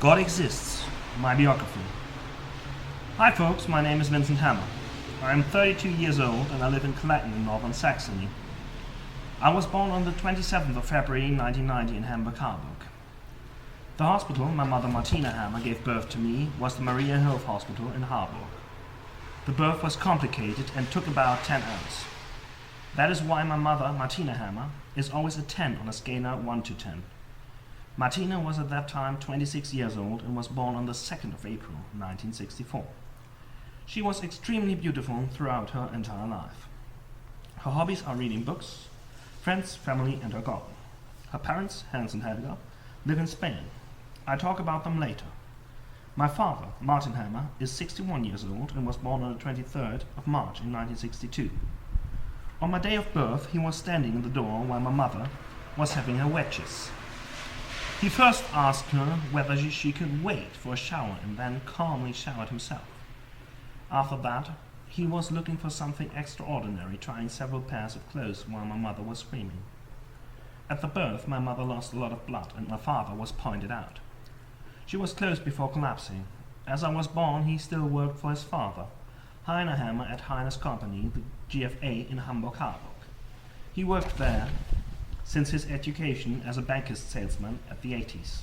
God Exists, my biography. Hi folks, my name is Vincent Hammer. I am 32 years old and I live in Clayton in northern Saxony. I was born on the 27th of February 1990 in Hamburg, Harburg. The hospital my mother Martina Hammer gave birth to me was the Maria Hilf Hospital in Harburg. The birth was complicated and took about 10 hours. That is why my mother, Martina Hammer, is always a 10 on a scale of 1 to 10. Martina was at that time 26 years old and was born on the 2nd of April 1964. She was extremely beautiful throughout her entire life. Her hobbies are reading books, friends, family and her garden. Her parents, Hans and Helga, live in Spain. I talk about them later. My father, Martin Hammer, is 61 years old and was born on the 23rd of March in 1962. On my day of birth, he was standing in the door while my mother was having her wedges. He first asked her whether she could wait for a shower and then calmly showered himself. After that, he was looking for something extraordinary, trying several pairs of clothes while my mother was screaming. At the birth, my mother lost a lot of blood and my father was pointed out. She was close before collapsing. As I was born, he still worked for his father, Heiner Hammer at Heiner's company, the GFA in Hamburg, Harburg. He worked there since his education as a banker's salesman at the 80s.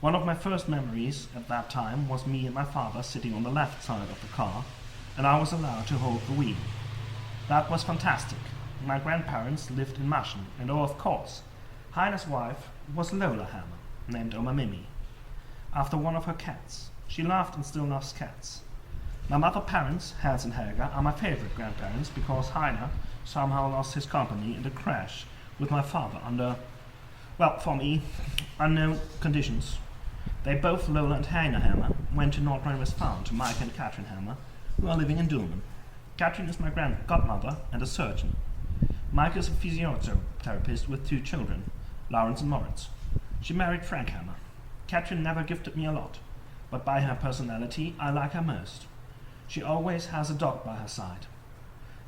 One of my first memories at that time was me and my father sitting on the left side of the car, and I was allowed to hold the wheel. That was fantastic. My grandparents lived in Maschen, and oh, of course, Heiner's wife was Lola Hammer, named Oma Mimi, after one of her cats. She loved and still loves cats. My mother's parents, Hans and Helga, are my favorite grandparents because Heiner somehow lost his company in a crash with my father under, well, for me, unknown conditions. They both, Lola and Heiner Hammer, went to North Rhine-Westphalia to Mike and Katrin Hammer, who are living in Dülmen. Katrin is my godmother and a surgeon. Mike is a physiotherapist with 2 children, Lawrence and Moritz. She married Frank Hammer. Katrin never gifted me a lot, but by her personality, I like her most. She always has a dog by her side.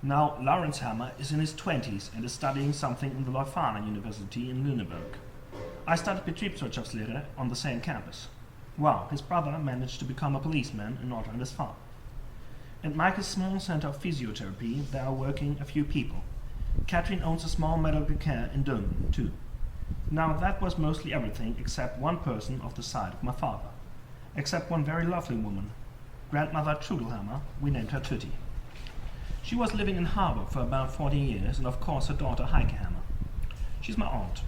Now, Lawrence Hammer is in his 20s and is studying something in the Leuphana University in Lüneburg. I studied Betriebswirtschaftslehre on the same campus. Wow, his brother managed to become a policeman in North Rhine-Westphalia. At Mike's small center of physiotherapy, there are working a few people. Katrin owns a small medical care in Dülmen, too. Now, that was mostly everything except one person of the side of my father. Except one very lovely woman. Grandmother Trudelhammer, we named her Tutti. She was living in Harburg for about 40 years, and of course her daughter Heike Hammer. She's my aunt.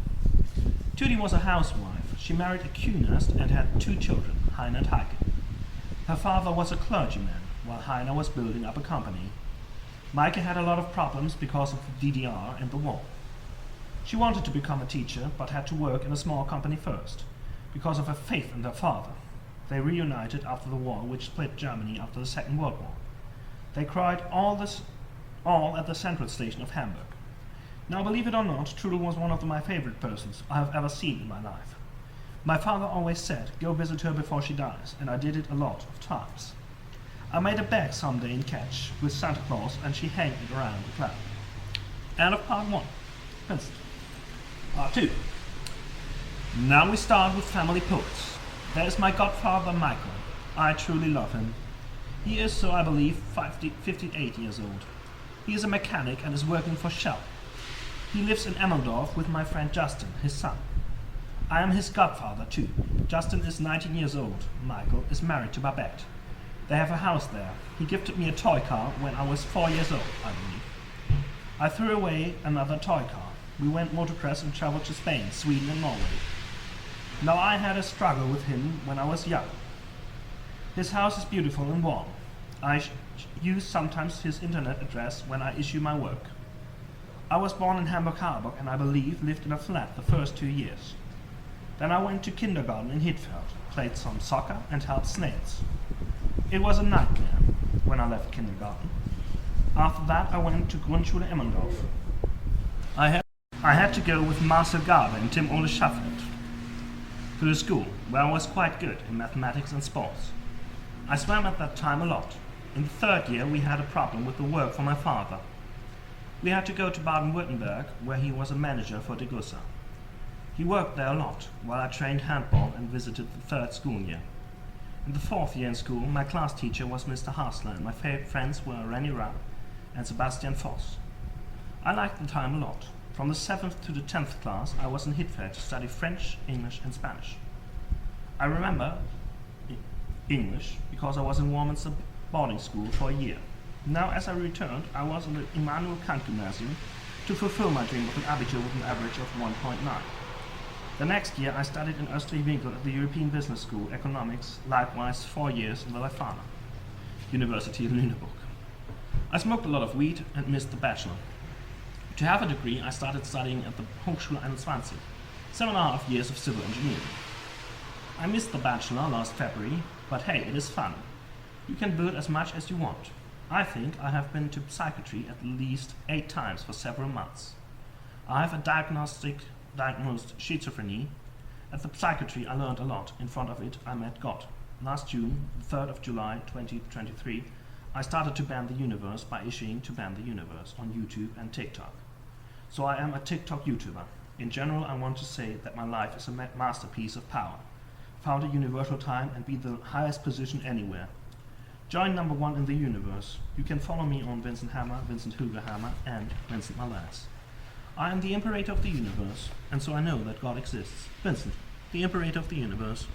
Tutti was a housewife. She married a Q-nurse and had 2 children, Heine and Heike. Her father was a clergyman, while Heine was building up a company. Maike had a lot of problems because of the DDR and the war. She wanted to become a teacher, but had to work in a small company first, because of her faith in her father. They reunited after the war, which split Germany after the Second World War. They cried all at the central station of Hamburg. Now, believe it or not, Trudel was one of my favorite persons I have ever seen in my life. My father always said, go visit her before she dies, and I did it a lot of times. I made a bag someday in Catch with Santa Claus, and she hanged it around the club. End of part 1. Vincent. Part 2. Now we start with family poets. There is my godfather Michael. I truly love him. He is, so I believe, 58 years old. He is a mechanic and is working for Shell. He lives in Emmendorf with my friend Justin, his son. I am his godfather too. Justin is 19 years old. Michael is married to Babette. They have a house there. He gifted me a toy car when I was 4 years old, I believe. I threw away another toy car. We went motocross and traveled to Spain, Sweden and Norway. Now I had a struggle with him when I was young. His house is beautiful and warm. I use sometimes his internet address when I issue my work. I was born in Hamburg, Harburg, and I believe lived in a flat the first 2 years. Then I went to kindergarten in Hittfeld, played some soccer and helped snails. It was a nightmare when I left kindergarten. After that I went to Grundschule Emmendorf. I had to go with Marcel Garber and Tim Ole Schaffert to the school, where I was quite good in mathematics and sports. I swam at that time a lot. In the 3rd year we had a problem with the work for my father. We had to go to Baden-Württemberg, where he was a manager for Degussa. He worked there a lot, while I trained handball and visited the third school year. In the fourth year in school, my class teacher was Mr. Hassler, and my friends were Rennie Rapp and Sebastian Voss. I liked the time a lot. From the 7th to the 10th class, I was in Hitfair to study French, English and Spanish. I remember English because I was in Warminster boarding school for a year. Now, as I returned, I was in the Immanuel Kant Gymnasium to fulfill my dream of an abitur with an average of 1.9. The next year, I studied in Österrike-Winkel at the European Business School, Economics, likewise 4 years in the Leuphana, University of Lüneburg. I smoked a lot of weed and missed the bachelor. To have a degree, I started studying at the Hochschule 21, 7.5 years of civil engineering. I missed the bachelor last February, but hey, it is fun. You can build as much as you want. I think I have been to psychiatry at least 8 times for several months. I have a diagnosed schizophrenia. At the psychiatry I learned a lot. In front of it I met God. Last June, the 3rd of July 2023, I started to ban the universe by issuing to ban the universe on YouTube and TikTok. So I am a TikTok YouTuber. In general, I want to say that my life is a masterpiece of power. Found a universal time and be the highest position anywhere. Join number 1 in the universe. You can follow me on Vincent Hammer, Vincent Hugo Hammer, and Vincent Malass. I am the Imperator of the universe, and so I know that God exists. Vincent, the Imperator of the universe.